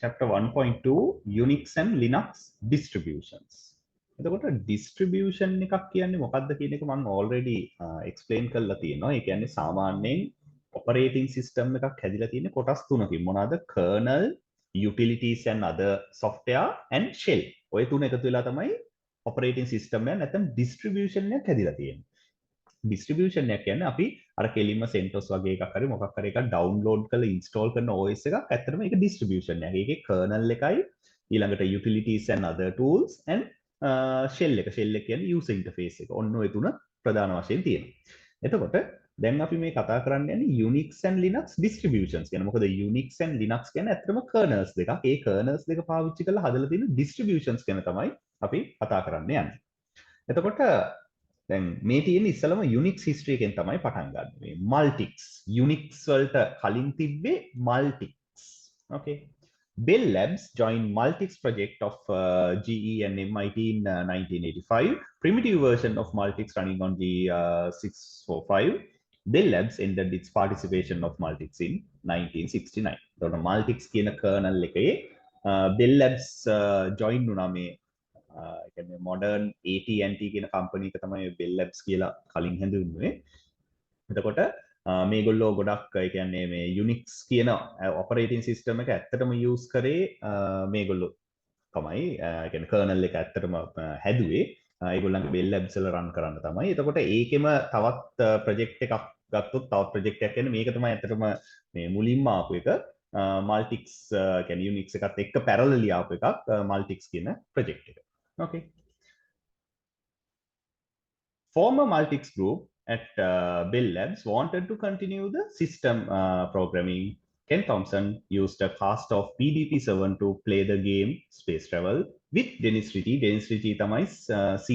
chapter 1.2 Unix and Linux distributions. එතකොට distribution එකක් කියන්නේ මොකක්ද කියන එක මම already explain කරලා තියෙනවා. ඒ කියන්නේ සාමාන්‍යයෙන් operating system එකක් හැදිලා තියෙන්නේ කොටස් තුනකින්. මොනවාද? kernel, utilities and other software and shell. ඔය තුන එකතු වෙලා තමයි operating system එක නැත්නම් distribution එකක් හැදිලා තියෙන්නේ. distribution එක කියන්නේ අපි අර කෙලින්ම CentOS වගේ එකක් හරි මොකක් හරි එකක් download කරලා install කරන OS එකක් ඇත්තටම ඒක distribution එක. ඒකේ kernel එකයි ඊළඟට utilities and other tools and shell එක. shell එක කියන්නේ user interface එක. ඔන්න ඔය තුන ප්‍රධාන වශයෙන් තියෙනවා. එතකොට දැන් අපි මේ කතා කරන්න යන්නේ Unix and Linux distributions ගැන. මොකද Unix and Linux කියන්නේ ඇත්තටම kernels දෙකක්. ඒ kernels දෙක පාවිච්චි කරලා හදලා තියෙන distributions ගැන තමයි අපි කතා කරන්න යන්නේ. එතකොට දැන් මේ තියෙන ඉස්සලම Unix history එකෙන් තමයි පටන් ගන්න. මේ Multics Unix වලට කලින් තිබ්බේ Multics. Okay. Bell Labs joined Multics project of GE and MIT in 1985. Primitive version of Multics running on G645. Bell Labs ended its participation of Multics in 1969. So Multics කියන kernel එකේ Bell Labs join වුණා මේ කියන්නේ modern AT&T කියන company එක තමයි Bell Labs කියලා කලින් හැඳින්වුවේ. එතකොට මේගොල්ලෝ ගොඩක් ඒ කියන්නේ මේ Unix කියන operating system එක ඇත්තටම use කරේ මේගොල්ලෝ තමයි ඒ කියන්නේ kernel එක ඇත්තටම හැදුවේ ඒගොල්ලන්ගේ Bell Labs වල run කරන්න තමයි. එතකොට ඒකෙම තවත් project එකක් ගත්තොත් තවත් project එකක් කියන්නේ මේක තමයි ඇත්තටම මේ මුලින්ම ආපු එක Multics කියන්නේ Unix එකත් එක්ක parallelly ආපු එකක් Multics කියන project එක. Okay. Former Multics group at Bell Labs wanted to continue the system programming. Ken Thompson used a cast of PDP-7 to play the game Space Travel with Dennis Ritchie. Dennis Ritchie තමයි C++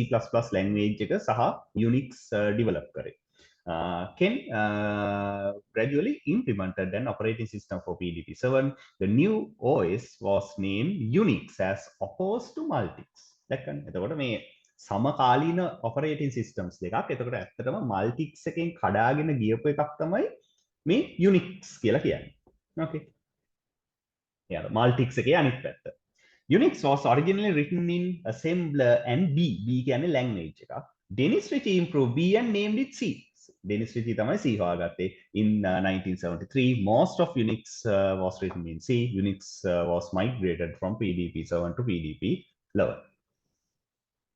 language එක සහ Unix develop කරේ. Ken gradually implemented an operating system for PDP-7. The new OS was named Unix as opposed to Multics. දැක්කනේ. එතකොට මේ සමකාලීන operating systems දෙකක්. එතකොට ඇත්තටම Multics එකෙන් කඩාගෙන ගියපු එකක් තමයි මේ Unix කියලා කියන්නේ. Okay. Yeah, Multics එකේ අනිත් පැත්ත. Unix was originally written in assembler and B. B කියන්නේ language එකක්. Dennis Ritchie improved B and named it C. Dennis Ritchie තමයි C හොයාගත්තේ. In 1973, most of Unix was written in C. Unix was migrated from PDP-7 to PDP-11.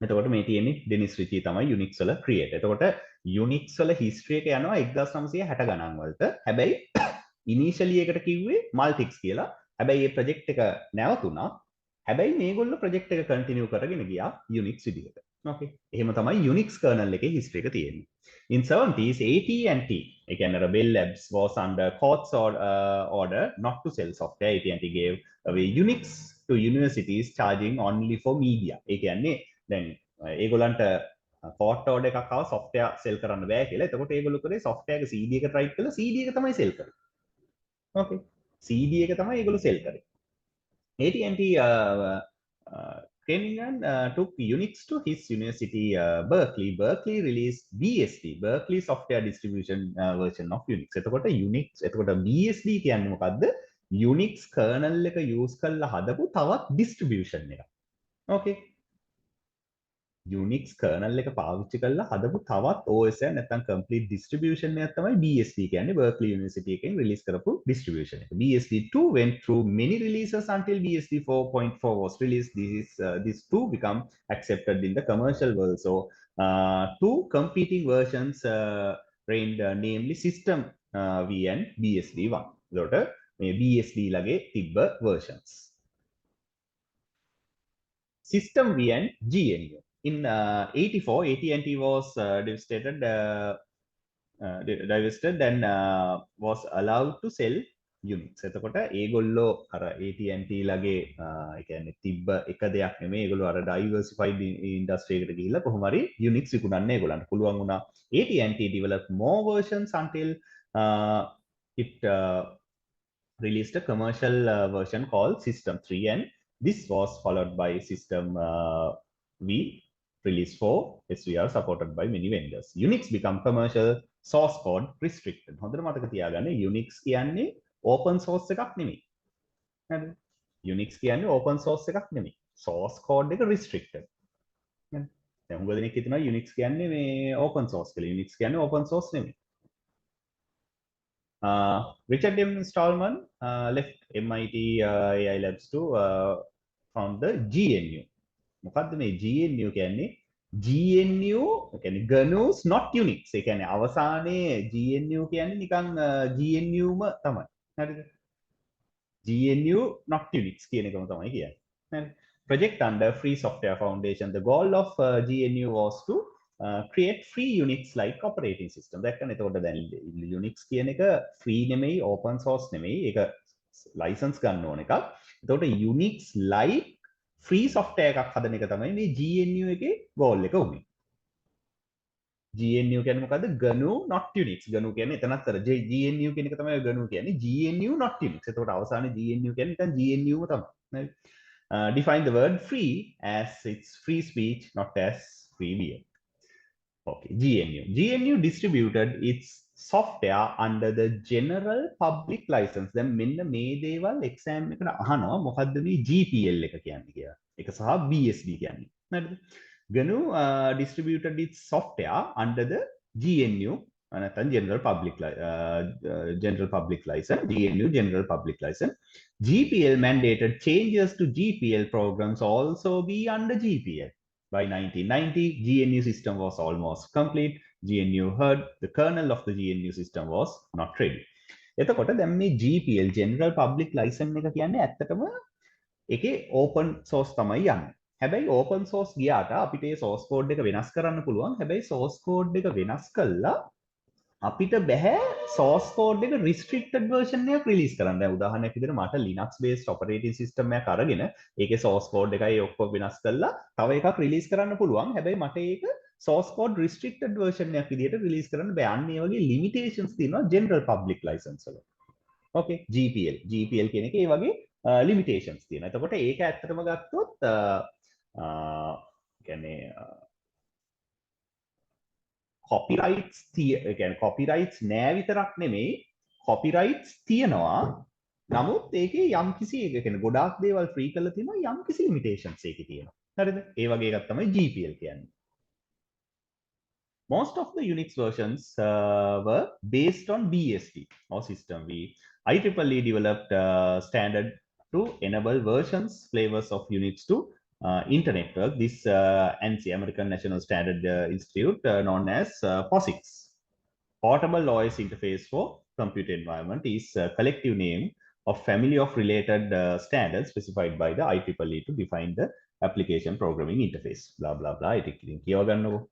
එතකොට මේ තියෙන්නේ Denis රිචි තමයි Unix වල create. එතකොට Unix වල history එක යනවා 1960 ගණන් වලට. හැබැයි initially එකට කිව්වේ Multics කියලා. හැබැයි මේ project එක නැවතුණා. හැබැයි මේගොල්ලෝ project එක continue කරගෙන ගියා Unix විදිහට. Okay. එහෙම තමයි Unix kernel එකේ history එක තියෙන්නේ. In 70s AT&T, ඒ කියන්නේ Bell Labs was under court's order not to sell software. AT&T gave away Unix to universities charging only for media. ඒ කියන්නේ දැන් ඒගොල්ලන්ට court order එකක් ආව software sell කරන්න බෑ කියලා. එතකොට ඒගොල්ලෝ කරේ software එක CD එකට write කරලා CD එක තමයි sell කරේ. Okay. CD එක තමයි ඒගොල්ලෝ sell කරේ. AT&T Kennan took Unix to his university Berkeley. Berkeley released BSD, Berkeley Software Distribution version of Unix. එතකොට Unix එතකොට BSD කියන්නේ මොකද්ද? Unix kernel එක use කරලා හදපු තවත් distribution එකක්. Okay. Unix kernel එක පාවිච්චි කරලා හදපු තවත් OS එක නැත්නම් complete distribution එකක් තමයි BSD කියන්නේ Berkeley University එකෙන් release කරපු distribution එක. BSD2 went through many releases until BSD 4.4 was released. These two become accepted in the commercial world. So two competing versions reigned, namely System V and BSD1. එතකොට මේ BSD ලගේ තිබ්බ versions. System V and GNU. In 84, AT&T was divested and was allowed to sell Unix. එතකොට ඒගොල්ලෝ අර AT&T ලගේ ඒ කියන්නේ තිබ්බ එක දෙයක් නෙමෙයි ඒගොල්ලෝ අර diversified industry එකට ගිහිල්ලා කොහොම හරි Unix විකුණන්න ඒගොල්ලන්ට පුළුවන් වුණා. AT&T developed more versions until it released a commercial version called System 3, and this was followed by System V release 4 SVR supported by many vendors. Unix become commercial source code restricted. හොඳට මතක තියාගන්න Unix කියන්නේ open source එකක් නෙමෙයි. හරිද? Unix කියන්නේ open source එකක් නෙමෙයි. source code එක restricted. දැන් උග දෙනෙක් හිතනවා Unix කියන්නේ මේ open source කියලා. Unix කියන්නේ open source නෙමෙයි. Richard M. Stallman left MIT AI Labs to found the GNU. මොකද්ද මේ GNU කියන්නේ? GNU කියන්නේ GNU's not Unix. ඒ කියන්නේ අවසානයේ GNU කියන්නේ නිකන් GNUම තමයි. හරිද? GNU not Unix කියන එකම තමයි කියන්නේ. හරි. Project under Free Software Foundation. The goal of GNU was to create free Unix like operating system. දැක්කනේ එතකොට දැන් Unix කියන එක free නෙමෙයි open source නෙමෙයි. ඒක license ගන්න ඕන එකක්. එතකොට Unix like free software එකක් හදන එක තමයි මේ GNU එකේ goal එක උනේ. GNU කියන්නේ මොකද්ද? GNU not Unix. GNU කියන්නේ එතනත් අර GNU කියන එක තමයි GNU කියන්නේ. GNU not Unix. එතකොට අවසානයේ GNU කියන්නේ නිකන් GNUම තමයි. හරි. Define the word free as it's free speech, not as free beer. Okay, GNU. GNU distributed its software under the general public license. දැන් මෙන්න මේ දේවල් exam එකට අහනවා මොකද්ද මේ GPL එක කියන්නේ කියලා. ඒක සහ BSD කියන්නේ. හරිද? GNU distributed its software under the GNU නැත්නම් general public license. GNU general public license. GPL mandated changes to GPL programs also be under GPL. By 1990, GNU system was almost complete. GNU heard the kernel of the GNU system was not ready. එතකොට දැන් මේ GPL General Public License එක කියන්නේ ඇත්තටම ඒකේ open source තමයි යන්නේ. හැබැයි open source ගියාට අපිට ඒ source code එක වෙනස් කරන්න පුළුවන්. හැබැයි source code එක වෙනස් කළා අපිට බෑ source code එක restricted version එකක් release කරන්න. දැන් උදාහරණයක් විදිහට මට Linux based operating system එකක් අරගෙන ඒකේ source code එකයි ඔක්කොම වෙනස් කරලා තව එකක් release කරන්න පුළුවන්. හැබැයි මට ඒක source code restricted version එකක් විදිහට release කරන්න බෑ. අන්න ඒ වගේ limitations තියෙනවා general public license වල. Okay, GPL කියන එකේ ඒ වගේ limitations තියෙනවා. එතකොට ඒක ඇත්තටම ගත්තොත් කියන්නේ copyrights කියන්නේ copyrights නෑ විතරක් නෙමෙයි copyrights තියෙනවා. නමුත් ඒකේ යම්කිසි ඒ කියන්නේ ගොඩාක් දේවල් ෆ්‍රී කරලා තියෙනවා යම්කිසි limitations ඒකේ තියෙනවා. හරිද? ඒ වගේ එකක් තමයි GPL කියන්නේ. Most of the Unix versions were based on BSD or system V. IEEE developed standard to enable versions, flavors of Unix to Internetwork. This ANSI, American National Standard Institute, known as POSIX. Portable OS interface for computer environment is a collective name of family of related standards specified by the IEEE to define the application programming interface. Blah, blah, blah. ඒක ඉතින් කියව ගන්නකො.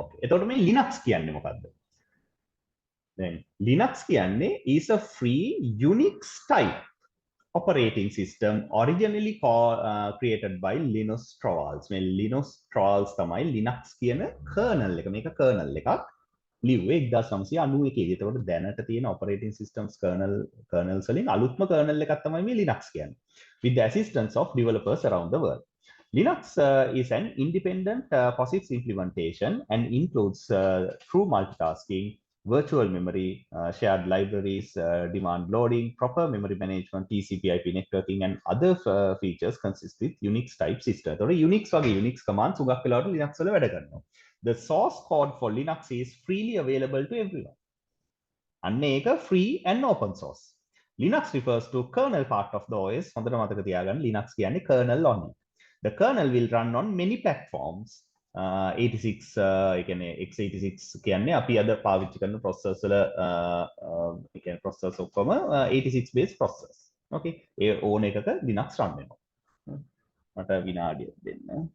Okay. එතකොට මේ Linux කියන්නේ මොකද්ද? දැන් Linux කියන්නේ is a free Unix type operating system originally created by Linus Torvalds. මේ Linus Torvalds තමයි Linux කියන kernel එක. මේක kernel එකක් ලිව්වේ 1991 දී. එතකොට දැනට තියෙන operating systems kernels වලින් අලුත්ම kernel එකක් තමයි මේ Linux කියන්නේ. With the assistance of developers around the world. Linux is an independent POSIX implementation and includes true multitasking, virtual memory, shared libraries, demand loading, proper memory management, TCP/IP networking, and other features consist with Unix type system. So Unix වගේ Unix commands උගක් වෙලාවට Linux වල වැඩ කරනවා. The source code for Linux is freely available to everyone. අන්න ඒක free and open source. Linux refers to kernel part of the OS. හොඳට මතක තියාගන්න Linux කියන්නේ kernel only. The kernel will run on many platforms. 86 ඒ කියන්නේ x86 කියන්නේ අපි අද පාවිච්චි කරන processors වල ඒ කියන්නේ processors ඔක්කොම 86 based processors. Okay. ඒ ඕන එකක Linux run වෙනවා. මට විනාඩියක් දෙන්න.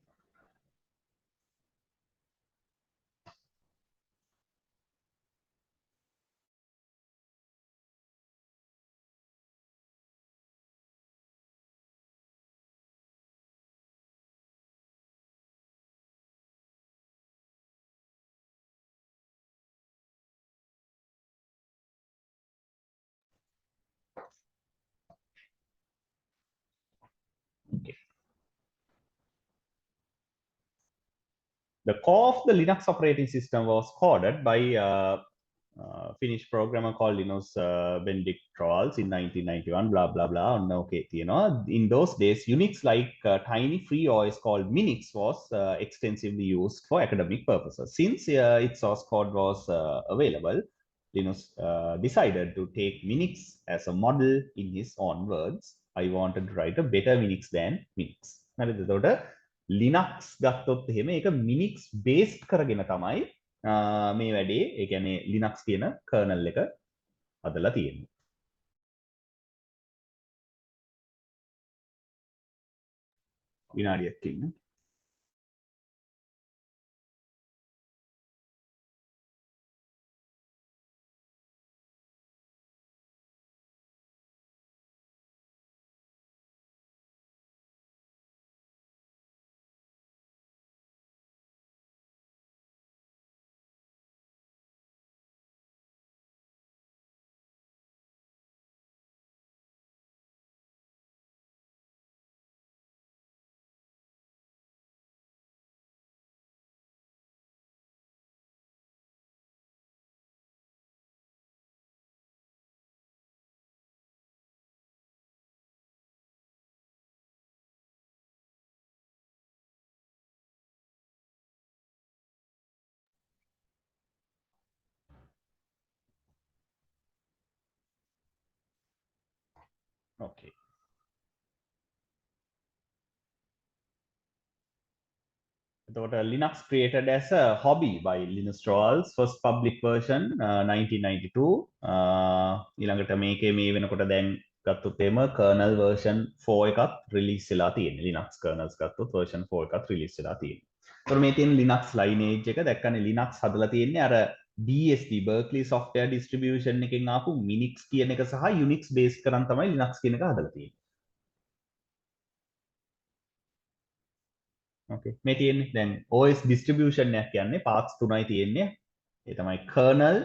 Okay. The core of the Linux operating system was coded by Finnish programmer called Linus Benedict Trolls in 1991, blah, blah, blah. Okay, in those days, Unix like tiny free OS called Minix was extensively used for academic purposes. Since its source code was available, Linus decided to take Minix as a model in his own words. I wanted to write a better Minix than Minix. Linux ගත්තොත් එහෙම ඒක Minix based කරගෙන තමයි මේ වැඩේ ඒ කියන්නේ Linux කියන kernel එක හදලා තියෙන්නේ. විනාඩියක් ඉන්න. Okay. Linux created as a hobby by Linus Torvalds, first public version 1992. ඊළඟට මේකේ මේ වෙනකොට දැන් ගත්තොත් එම kernel version 4 එකත් release වෙලා තියෙන්නේ. Linux kernels ගත්තොත් version 4 එකත් release වෙලා තියෙන්නේ. ඒතකොට මේ තියෙන Linux lineage එක දැක්කනේ Linux හදලා තියෙන්නේ අර BSD Berkeley Software Distribution එකෙන් ආපු Minix කියන එක සහ Unix based කරන් තමයි Linux කියන එක හදලා තියෙන්නේ. Okay. මේ තියෙන්නේ දැන් OS distribution එකක් කියන්නේ parts තුනයි තියෙන්නේ. ඒ තමයි kernel,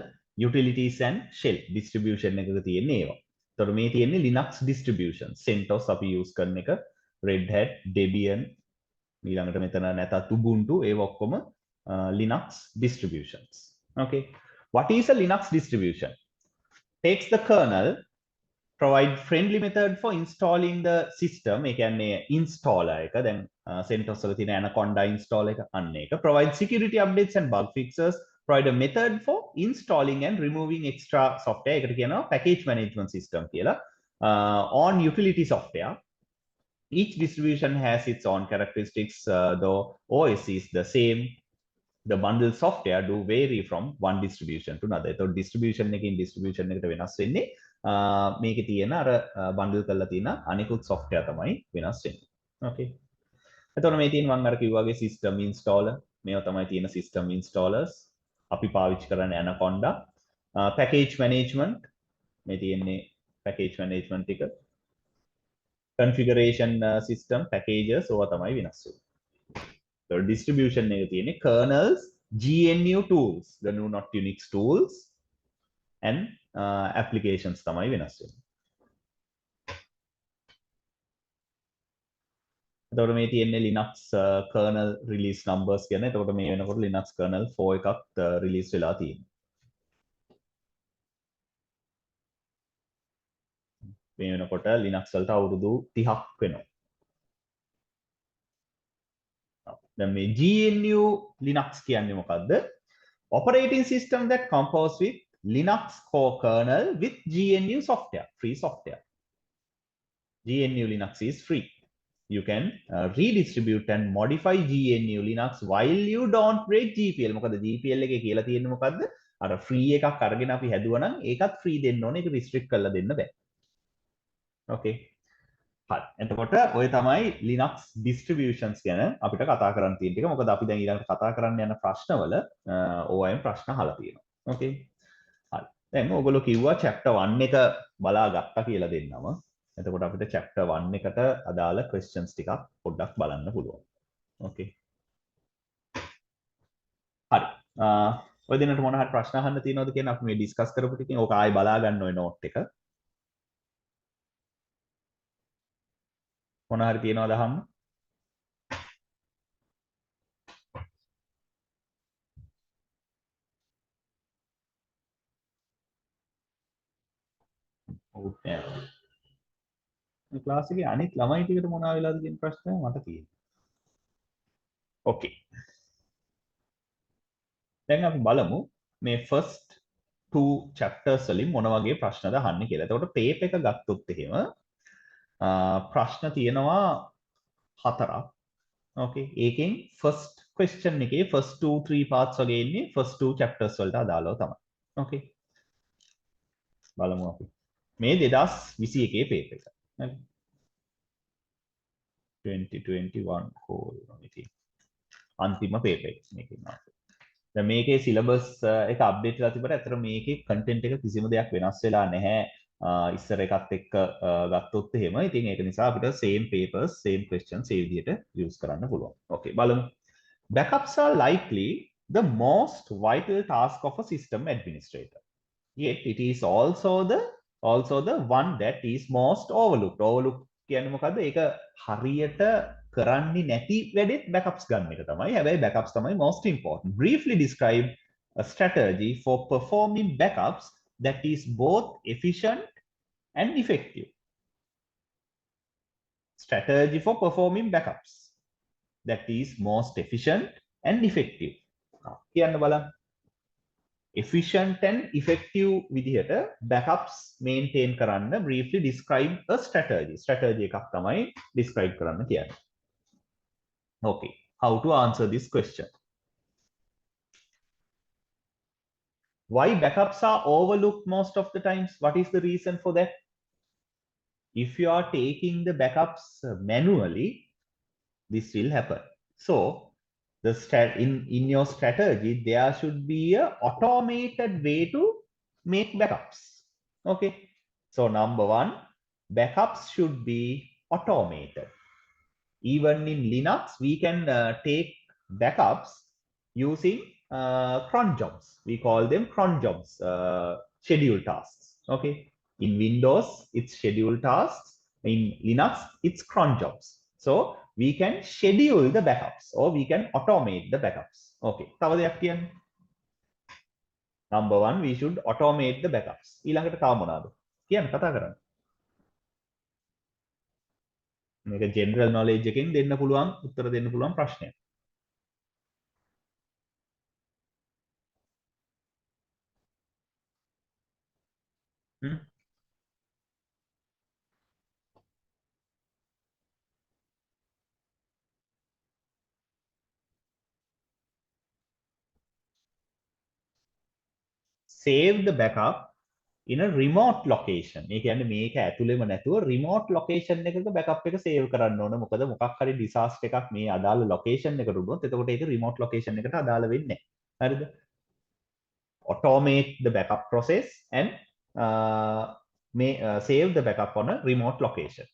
utilities and shell distribution එකක තියෙන්නේ ඒවා. ඒතකොට මේ තියෙන්නේ Linux distribution. CentOS අපි use කරන එක, Red Hat, Debian ඊළඟට මෙතන නැතත් Ubuntu ඒවා ඔක්කොම Linux distributions. Okay. What is a Linux distribution? Takes the kernel, provide friendly method for installing the system. ඒ කියන්නේ installer එක දැන් CentOS වල තියෙන Anaconda installer එක අන්න ඒක. Provide security updates and bug fixes. Provide a method for installing and removing extra software. ඒකට කියනවා package management system කියලා. On utility software. Each distribution has its own characteristics, though OS is the same. The bundle software do vary from one distribution to another. So distribution එකකින් distribution එකට වෙනස් වෙන්නේ. මේකේ තියෙන අර bundle කරලා තියෙන අනිකුත් software තමයි වෙනස් වෙන්නේ. Okay. එතකොට මේ තියෙන මම අර කිව්වාගේ system installer මේවා තමයි තියෙන system installers. අපි පාවිච්චි කරන්නේ Anaconda. Package management මේ තියෙන්නේ package management එක. Configuration system packages ඕවා තමයි වෙනස් වෙන්නේ. So distribution එක තියෙන්නේ kernels, GNU tools, the new not Unix tools and applications තමයි වෙනස් වෙන්නේ. එතකොට මේ තියෙන්නේ Linux kernel release numbers කියන්නේ. එතකොට මේ වෙනකොට Linux kernel 4 එකක් release වෙලා තියෙනවා. මේ වෙනකොට Linux වලට අවුරුදු 30ක් වෙනවා. දැන් මේ GNU Linux කියන්නේ මොකද්ද? Operating system that composed with Linux core kernel with GNU software, free software. GNU Linux is free. You can redistribute and modify GNU Linux while you don't break GPL. මොකද GPL එකේ කියලා තියෙන්නේ මොකද්ද? අර free එකක් අරගෙන අපි හැදුවා නම් ඒකත් free දෙන්න ඕනේ. ඒක restrict කරලා දෙන්න බෑ. Okay. හරි. එතකොට ඔය තමයි Linux distributions ගැන අපිට කතා කරන්න තියෙන ටික. මොකද අපි දැන් ඊළඟට කතා කරන්න යන ප්‍රශ්නවල ඕවයින් ප්‍රශ්න අහලා තියෙනවා. Okay. හරි. දැන් ඔයගොල්ලෝ කිව්වා chapter 1 එක බලා ගත්තා කියලා දෙන්නම. එතකොට අපිට chapter 1 එකට අදාළ questions ටිකක් පොඩ්ඩක් බලන්න පුළුවන්. Okay. හරි. ඔය දිනට මොන හරි ප්‍රශ්න අහන්න තියෙනවද කියන අපි මේ ඩිස්කස් කරපු ටිකෙන් ඕක ආයෙ බලා ගන්න ඔය note එක. මොන හරි තියෙනවද අහන්න? ඔව් නෑ. මේ ක්ලාස් එකේ අනිත් ළමයි ටිකට මොනවා වෙලාද කියන ප්‍රශ්නය මට තියෙනවා. ඕකේ. දැන් අපි බලමු මේ ෆස්ට් 2 chapters වලින් මොන වගේ ප්‍රශ්නද අහන්නේ කියලා. එතකොට පේපර් එක ගත්තොත් එහෙම ප්‍රශ්න තියෙනවා 4ක්. ඕකේ. ඒකෙන් ෆස්ට් question එකේ ෆස්ට් 2 3 parts වගේ ඉන්නේ ෆස්ට් 2 chapters වලට අදාළව තමයි. ඕකේ. බලමු අපි. මේ 2021 පේපර් එක. හරි. 2021 කෝල් ඉතින් අන්තිම පේපර් එක මේකේ. දැන් මේකේ සිලබස් එක අප්ඩේට් වෙලා තිබුණා. ඇත්තට මේකේ කන්ටෙන්ට් එක කිසිම දෙයක් වෙනස් වෙලා නැහැ. ඉස්සර එකත් එක්ක ගත්තොත් එහෙම. ඉතින් ඒක නිසා අපිට same papers, same questions ඒ විදිහට use කරන්න පුළුවන්. Okay බලමු. Backups are likely the most vital task of a system administrator. Yet it is also the one that is most overlooked. Overlooked කියන්නේ මොකද්ද? ඒක හරියට කරන්නේ නැති වැඩෙත් backups ගන්න එක තමයි. හැබැයි backups තමයි most important. Briefly describe a strategy for performing backups that is both efficient and effective. Strategy for performing backups that is most efficient and effective. කියන්න බලන්න. efficient and effective විදිහට backups maintain කරන්න briefly describe a strategy එකක් තමයි describe කරන්න කියන්නේ. Okay, how to answer this question? Why backups are overlooked most of the times? What is the reason for that? If you are taking the backups manually, this will happen. So in your strategy there should be a automated way to make backups. Okay, so number one, backups should be automated. Even in Linux we can take backups using cron jobs. We call them cron jobs, scheduled tasks. Okay, in Windows it's scheduled tasks, in Linux it's cron jobs. So we can schedule the backups or we can automate the backups. Okay, තව දෙයක් කියන්න. Number one, we should automate the backups. ඊළඟට තව මොනවාද? කියන්න කතා කරන්න. මේක general knowledge එකෙන් දෙන්න පුළුවන් උත්තර දෙන්න පුළුවන් ප්‍රශ්නයක්. Save the backup in a remote location. ඒ කියන්නේ මේක ඇතුළෙම නැතුව remote location එකක backup එක save කරන්න ඕන. මොකද මොකක් හරි disaster එකක් මේ අදාළ location එකට වුණොත් එතකොට ඒක remote location එකට අදාළ වෙන්නේ නැහැ. හරිද? Automate the backup process and save the backup on a remote location.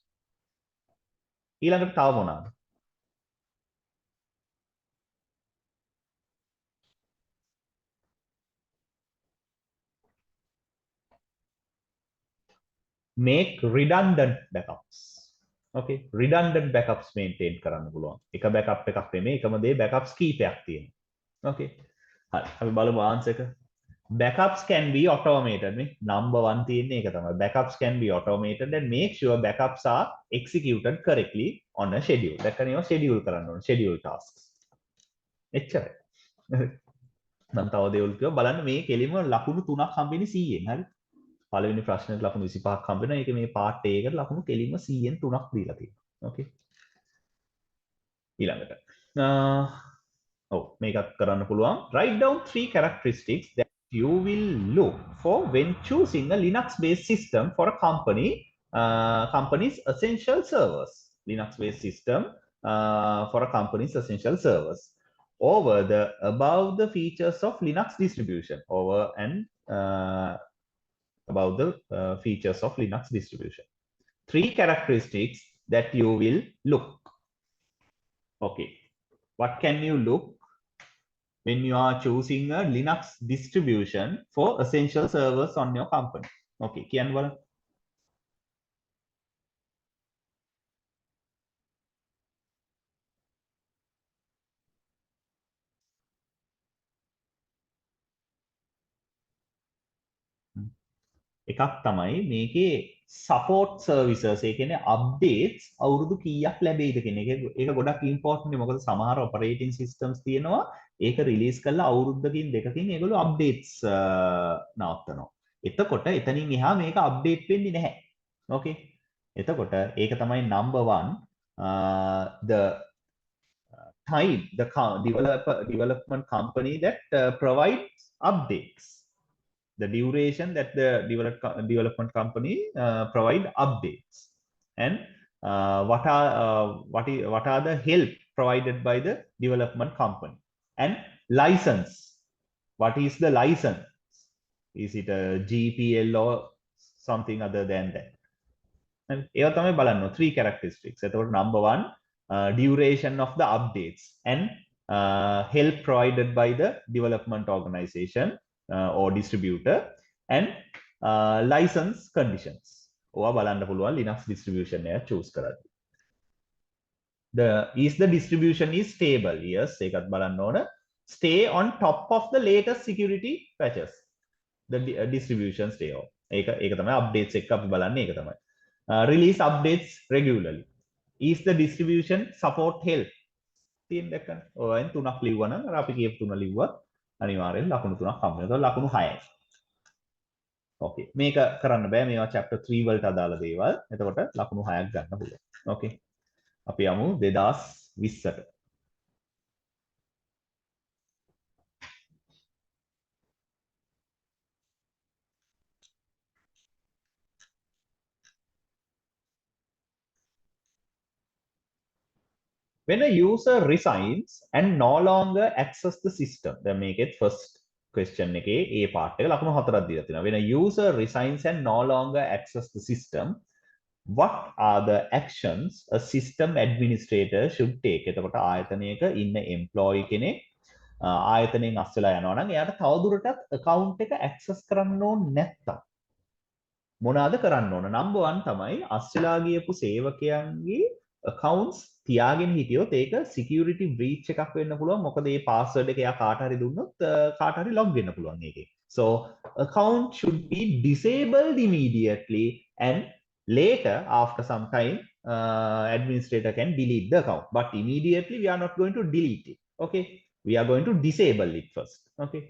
ඊළඟට තව මොනවාද? Make redundant backups. Okay, redundant backups maintain කරන්න පුළුවන්. එක backup එකක් නෙමෙයි, එකම දේ backups කීපයක් තියෙනවා. Okay, හරි. අපි බලමු answer එක. Backups can be automated. මේ number 1 තියෙන්නේ ඒක තමයි. Backups can be automated and make sure backups are executed correctly on a schedule. දැක්කනේ ඒවා schedule කරන්න ඕන. Schedule tasks. එච්චරයි. මම තව දේවල් කිව්වා බලන්න මේ කෙලිම ලකුණු 3ක් හම්බෙන්නේ 100ෙන්. හරි. පළවෙනි ප්‍රශ්නෙට ලකුණු 25ක් හම්බ වෙනවා. ඒක මේ part A එකට ලකුණු කෙලින්ම 100ෙන් 3ක් දීලා තියෙනවා. ඕකේ. ඊළඟට. ඔව් මේකත් කරන්න පුළුවන්. Write down 3 characteristics that you will look for when choosing a Linux based system for a company's essential servers. Linux based system for a company's essential servers. Over the above the features of Linux distribution. Over and about the features of Linux distribution. 3 characteristics that you will look. Okay, what can you look when you are choosing a Linux distribution for essential servers on your company? Okay, කියන්න බලන්න. එකක් තමයි මේකේ support services ඒ කියන්නේ updates අවුරුදු කීයක් ලැබෙයිද කියන එක. ඒක ගොඩක් important නේ. මොකද සමහර operating systems තියෙනවා ඒක රිලීස් කරලා අවුරුද්දකින් දෙකකින් ඒගොල්ලෝ updates නවත්තනවා. එතකොට එතනින් එහා මේක update වෙන්නේ නැහැ. Okay. එතකොට ඒක තමයි number 1 the time the development company that provides updates, the duration that the development company provide updates, and what are the help provided by the development company, and license, what is the license, is it a GPL or something other than that. ඒවා තමයි බලන්න 3 characteristics. එතකොට number 1 duration of the updates and help provided by the development organization or distributor, and license conditions. ඔවා බලන්න පුළුවන් Linux distribution එක choose කරද්දී. The distribution is stable? Yes, ඒකත් බලන්න ඕන. Stay on top of the latest security patches. The distribution stay on. ඒක තමයි updates එක අපි බලන්නේ ඒක තමයි. Release updates regularly. Is the distribution support help? තියෙන දැක්කම ඔයන් තුනක් ලිව්වා නම් අර අපි කියපු තුන ලිව්වා අනිවාර්යෙන් ලකුණු තුනක් හම්බ වෙනවා. ලකුණු 6යි. ඕකේ. මේක කරන්න බෑ. මේවා chapter 3 වලට අදාළ දේවල්. එතකොට ලකුණු 6ක් ගන්න පුළුවන්. ඕකේ. අපි යමු 2020ට. When a user resigns and no longer access the system, then make it first question එකේ A part එක ලකුණු 4ක් දීලා තියෙනවා. When a user resigns and no longer access the system, what are the actions a system administrator should take? එතකොට ආයතනයක ඉන්න employee කෙනෙක් ආයතනයෙන් අස් වෙලා යනවා නම් එයාට තවදුරටත් account එක access කරන්න ඕනේ නැත්තම් මොනවාද කරන්න ඕන? number 1 තමයි අස් වෙලා ගියපු සේවකයන්ගේ accounts තියාගෙන හිටියොත් ඒක security breach එකක් වෙන්න පුළුවන්. මොකද මේ password එක එයා කාට හරි දුන්නොත් කාට හරි log වෙන්න පුළුවන් ඒකේ. So account should be disabled immediately, and later after some time administrator can delete the account, but immediately we are not going to delete it. Okay, we are going to disable it first. Okay,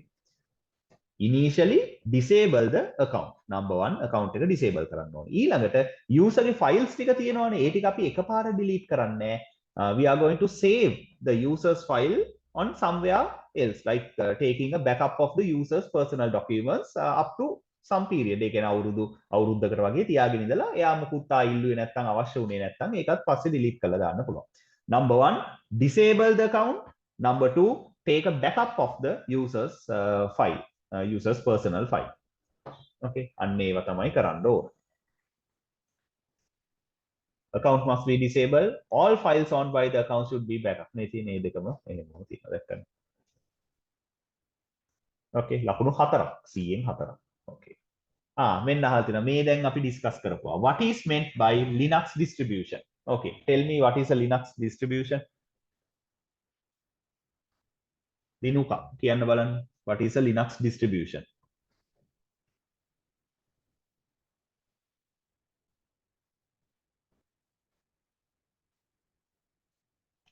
initially disable the account. Number 1 account එක disable කරන්න ඕනේ. ඊළඟට user ගේ files ටික තියෙනවානේ. ඒ ටික අපි එකපාර delete කරන්නේ නැහැ. We are going to save the user's file on somewhere else, like taking a backup of the user's personal documents up to some period. ඒ කියන්නේ අවුරුද්දකට වගේ තියාගෙන ඉඳලා එයා මුකුත් ඉල්ලුවේ නැත්නම් අවශ්‍ය වුණේ නැත්නම් ඒකත් පස්සේ delete කරලා දාන්න පුළුවන්. Number 1 disable the account. Number 2 take a backup of the user's file. User's personal file. Okay, අන්න ඒවා තමයි කරන්න ඕන. Account must be disabled. All files owned by the account should be backup. මේ තියෙන මේ දෙකම එහෙමම තියෙනවා දැක්කම. Okay, ලකුණු 4ක් 100න් 4ක්. Okay. මෙන්න අහලා තියෙනවා මේ දැන් අපි ඩිස්කස් කරපුවා. What is meant by Linux distribution? Okay, tell me what is a Linux distribution? දිනුකා කියන්න බලන්න. What is a Linux distribution?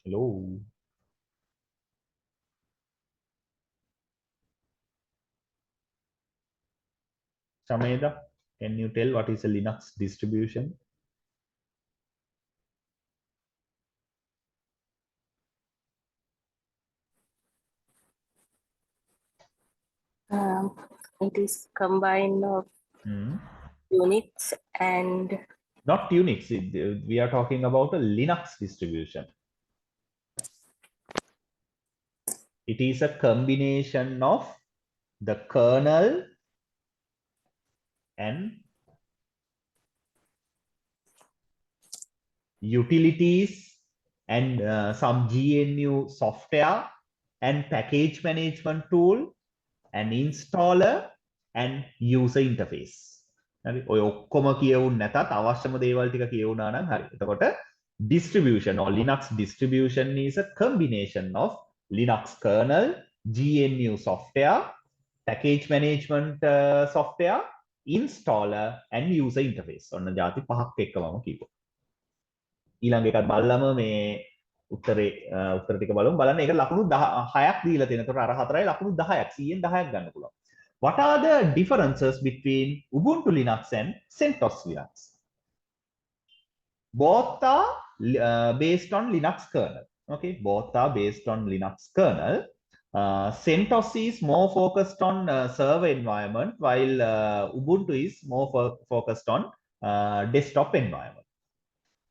Hello. Sameda, can you tell what is a Linux distribution? It is combined of Unix and not Unix. We are talking about a Linux distribution. It is a combination of the kernel and utilities and some GNU software and package management tool and installer and user interface. හරි ඔය ඔක්කොම කියවුන් නැතත් අවශ්‍යම දේවල් ටික කියවුණා නම් හරි. එතකොට distribution or Linux distribution is a combination of Linux kernel, GNU software, package management software installer and user interface. ඔන්න ಜಾති පහක් එක්කමම කිව්වා. ඊළඟ එකත් බලලම මේ උත්තර ටික බලමු. බලන්න ඒක ලකුණු 6ක් දීලා තියෙනවා. ඒතකොට අර හතරයි ලකුණු 10ක්. 100න් 10ක් ගන්න පුළුවන්. What are the differences between Ubuntu Linux and CentOS Linux? Both are based on Linux kernel. Okay, both are based on Linux kernel. CentOS is more focused on server environment, while Ubuntu is more focused on desktop environment.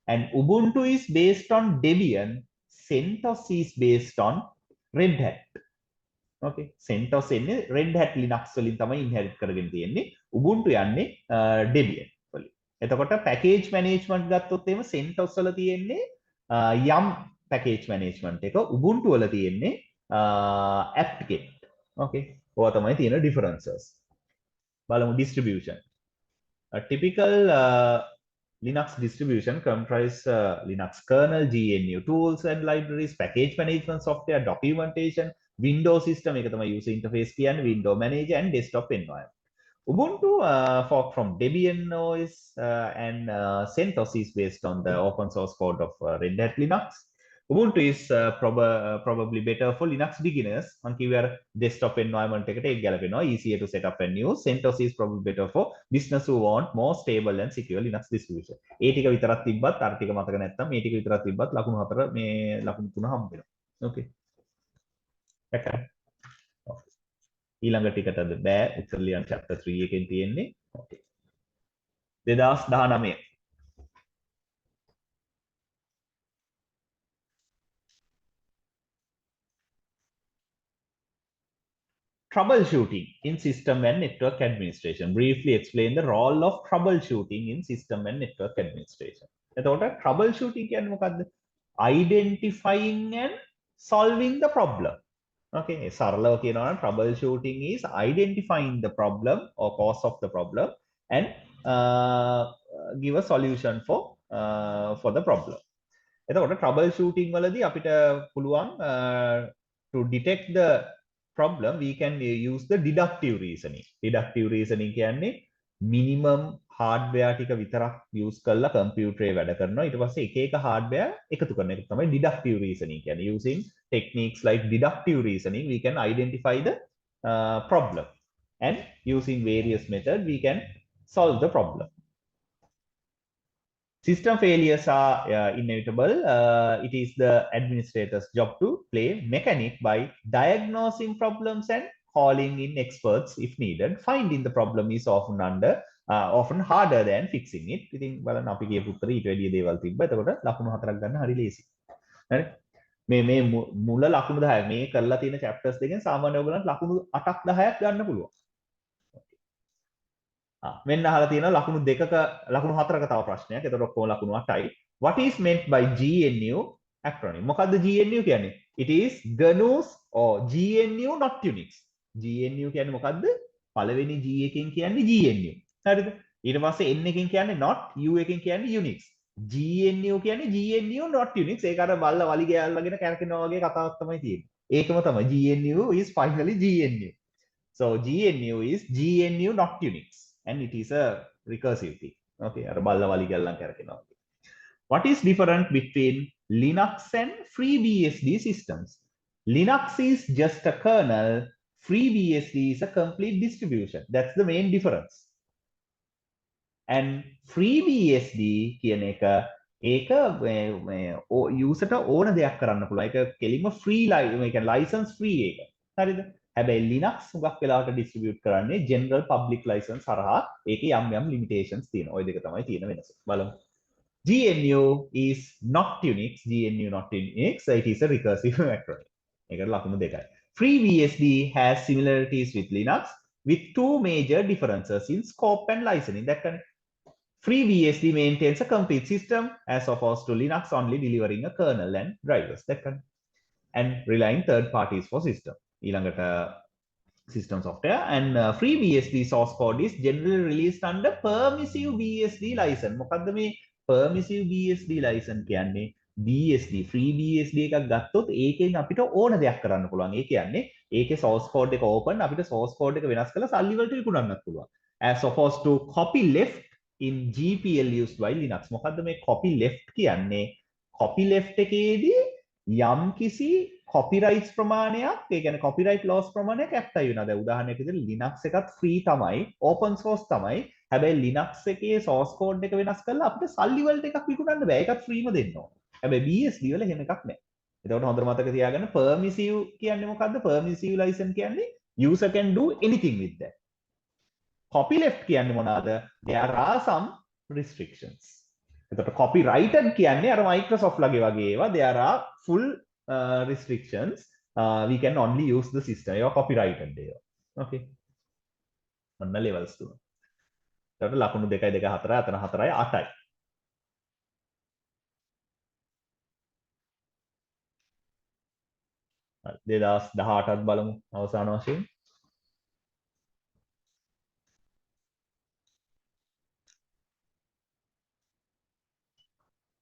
And Ubuntu is based on Debian. CentOS is based on Red Hat. Okay, CentOS එන්නේ Red Hat Linux වලින් තමයි inherit කරගෙන තියෙන්නේ. Ubuntu යන්නේ Debian වලින්. එතකොට package management ගත්තොත් එහෙම CentOS වල තියෙන්නේ යම් package management එක, Ubuntu වල තියෙන්නේ apt-get. Okay, ඔය තමයි තියෙන differences. බලමු distribution. A typical Linux distribution comprises Linux kernel, GNU tools and libraries, package management software, documentation, Windows system, user interface, window manager, and desktop environment. Ubuntu fork from Debian OS and CentOS is based on the open source code of Red Hat Linux. Ubuntu is probably better for Linux beginners. Where desktop environment easier to set up and use. CentOS is probably better for business who want more stable and secure Linux distribution. ඒ ටික විතරක් තිබ්බත් අර ටික මතක නැත්නම් මේ ටික විතරක් තිබ්බත් ලකුණු 4 මේ ලකුණු 3 හම්බ වෙනවා. Okay. ඊළඟ ටිකටද බෑ උත්තර ලියන්න chapter 3 එකෙන් තියෙන්නේ. Okay. 2019 Troubleshooting in system and network administration. Briefly explain the role of troubleshooting in system and network administration. එතකොට troubleshooting කියන්නේ මොකද්ද? Identifying and solving the problem. Okay, සරලව කියනවා නම් troubleshooting is identifying the problem or cause of the problem and give a solution for the problem. එතකොට troubleshooting වලදී අපිට පුළුවන් to detect the problem we can use the deductive reasoning. Deductive reasoning කියන්නේ minimum hardware ටික විතරක් use කරලා computer එක වැඩ කරනවා. ඊට පස්සේ එක එක hardware එකතු කරන එක තමයි deductive reasoning කියන්නේ. Using techniques like deductive reasoning we can identify the problem and using various methods we can solve the problem. System failures are inevitable. It is the administrator's job to play mechanic by diagnosing problems and calling in experts if needed. Finding the problem is often harder than fixing it. ඉතින් බලන්න අපි කියපු උත්තර ඊට වැඩිය දේවල් තිබ්බා. එතකොට ලකුණු 4ක් ගන්න හරි ලේසි. හරි. මේ මුල ලකුණු 10 මේ කරලා තියෙන chapters දෙකෙන් සාමාන්‍ය ඔයගොල්ලන්ට ලකුණු 8ක් 10ක් ගන්න පුළුවන්. මෙන්න අහලා තියෙනවා ලකුණු 2ක ලකුණු 4ක තව ප්‍රශ්නයක්. එතකොට ඔක්කොම ලකුණු 8යි. What is meant by GNU acronym? මොකද්ද GNU කියන්නේ? It is GNU's or GNU not Unix. GNU කියන්නේ මොකද්ද? පළවෙනි G එකෙන් කියන්නේ GNU. හරිද? ඊට පස්සේ N එකෙන් කියන්නේ not, U එකෙන් කියන්නේ Unix. GNU කියන්නේ GNU not Unix. ඒක අර බල්ල වලි ගෑල්ලාගෙන කැරකෙනවා වගේ කතාවක් තමයි තියෙන්නේ. ඒකම තමයි GNU is finally GNU. So GNU is GNU not Unix. And it is a recursive thing. Okay, what is different between Linux and FreeBSD systems? Linux is just a kernel, FreeBSD is a complete distribution. That's the main difference. And FreeBSD කියන එක user ට ඕන දෙයක් කරන්න පුළුවන්. ඒක කෙලින්ම free license free එක. හරිද? හැබැයි Linux හුඟක් වෙලාවට distribute කරන්නේ general public license හරහා ඒකේ යම් limitations තියෙනවා. ওই දෙක තමයි තියෙන වෙනස. බලමු. GNU is not Unix. GNU not Unix. It is a recursive acronym. ඒකට ලකුණු දෙකයි. FreeBSD has similarities with Linux with two major differences in scope and licensing. That can FreeBSD maintains a complete system as opposed to Linux only delivering a kernel and drivers. That can and relying third parties for system. ඊළඟට system software and FreeBSD source code is generally released under permissive BSD license. මොකද්ද මේ permissive BSD license කියන්නේ? BSD FreeBSD එකක් ගත්තොත් ඒකෙන් අපිට ඕන දෙයක් කරන්න පුළුවන්. ඒ කියන්නේ ඒකේ source code එක open අපිට source code එක වෙනස් කරලා සල්ලි වලට විකුණන්නත් පුළුවන්. as opposed to copy left in GPL used by Linux. මොකද්ද මේ copy left කියන්නේ? copy left එකේදී යම් කිසි copyrights ප්‍රමාණයක්, ඒ කියන්නේ copyright laws ප්‍රමාණයක් ඇප්ලයි වෙනවා. දැන් උදාහරණයක් විදිහට Linux එකත් free තමයි, open source තමයි. හැබැයි Linux එකේ source code එක වෙනස් කරලා අපිට සල්ලි වලට එකක් විකුණන්න බෑ. ඒකත් free ම දෙන්න ඕන. හැබැයි BSD වල එහෙම එකක් නැහැ. එතකොට හොඳට මතක තියාගන්න permissive කියන්නේ මොකද්ද? permissive license කියන්නේ user can do anything with that. Copy left කියන්නේ මොනවාද? There are some restrictions. එතකොට copyrighted කියන්නේ අර Microsoft ලගේ වගේ ඒවා. There are full restrictions. We can only use the system. ඒවා copyrighted ඒවා. Okay. ඔන්න levels තුන. එතකොට ලකුණු 2 2 4 අතන 4යි 8යි. හරි 2018ත් බලමු අවසාන වශයෙන්.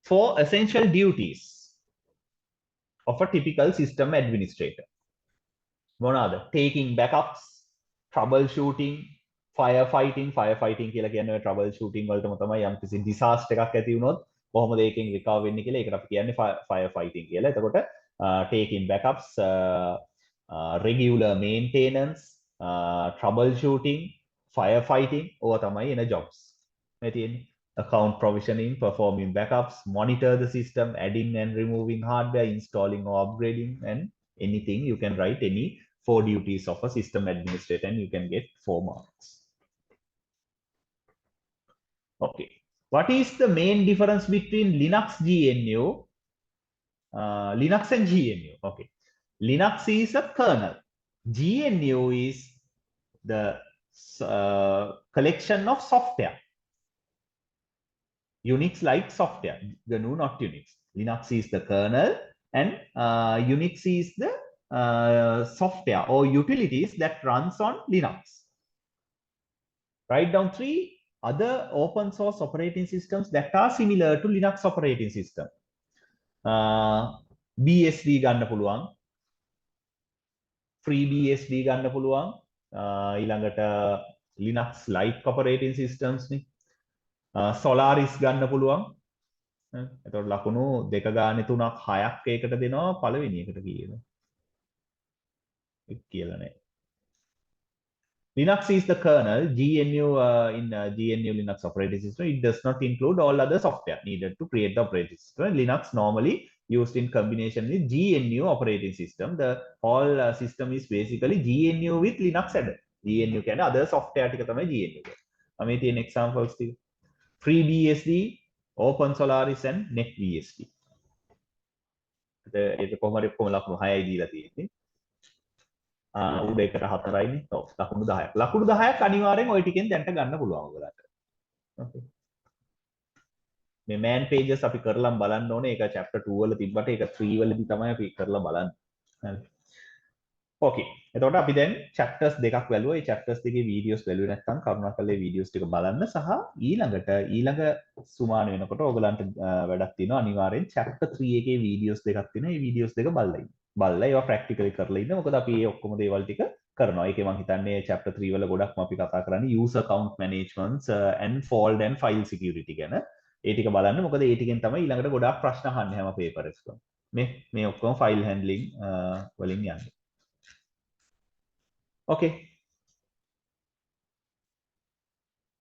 Four essential duties of a typical system administrator. මොනවාද? Taking backups, troubleshooting, firefighting. Firefighting කියලා කියන්නේ troubleshooting වලටම තමයි යම්කිසි disaster එකක් ඇති වුණොත් කොහොමද ඒකෙන් recover වෙන්නේ කියලා ඒකට අපි කියන්නේ firefighting කියලා. එතකොට taking backups, regular maintenance, troubleshooting, firefighting ඕවා තමයි එන jobs. මේ තියෙන්නේ. Account provisioning, performing backups, monitor the system, adding and removing hardware, installing or upgrading, and anything. You can write any 4 duties of a system administrator and you can get 4 marks. Okay. What is the main difference between Linux GNU, Linux and GNU? Okay. Linux is a kernel. GNU is the collection of software. Unix-like software, GNU not Unix. Linux is the kernel and Unix is the software or utilities that runs on Linux. Write down 3 other open source operating systems that are similar to Linux operating system. BSD ගන්න පුළුවන්. Free BSD ගන්න පුළුවන්. ඊළඟට Linux like operating systems නේ. Solaris ගන්න පුළුවන්. එතකොට ලකුණු 2 ගානේ 3ක් 6ක් ඒකට දෙනවා පළවෙනි එකට කීයද? ඒක කියලා නෑ. Linux is the kernel. GNU in GNU Linux operating system, it does not include all other software needed to create the operating system. Linux normally used in combination with GNU operating system. The whole system is basically GNU with Linux added. GNU කියන්නේ other software ටික තමයි GNU. මේ තියෙන examples ටික. FreeBSD, Open Solaris and NetBSD. ඒක කොහොමද ලකුණු 6යි දීලා තියෙන්නේ. උඩ එකට 4යිනේ. ඔව් ලකුණු 10ක්. ලකුණු 10ක් අනිවාර්යෙන් ওই ටිකෙන් දැන්ට ගන්න පුළුවන් ඔයගලට. ඕකේ. මේ man pages අපි කරලා බලන්න ඕනේ. ඒක chapter 2 වල තිබ්බට ඒක 3 වලදී තමයි අපි කරලා බලන්නේ. හරි. ඕකේ. එතකොට අපි දැන් chapters දෙකක් වැළුවා. මේ chapters දෙකේ videos වැළුවේ නැත්නම් කරුණාකරලා videos ටික බලන්න සහ ඊළඟ සුමාන වෙනකොට ඔයගලන්ට වැඩක් තියෙනවා. අනිවාර්යෙන් chapter 3 එකේ videos දෙකක් තියෙනවා. මේ videos දෙක බලලා ඉන්න. බලලා ඒවා ප්‍රැක්ටිකලි කරලා ඉන්න. මොකද අපි මේ ඔක්කොම දේවල් ටික කරනවා. ඒකේ මම හිතන්නේ chapter 3 වල ගොඩක්ම අපි කතා කරන්නේ user account management and fold and file security ගැන. ඒ ටික බලන්න. මොකද ඒ ටිකෙන් තමයි ඊළඟට ගොඩාක් ප්‍රශ්න අහන්නේ හැම paper එකකම. මේ ඔක්කොම file handling වලින් යන්නේ. Okay.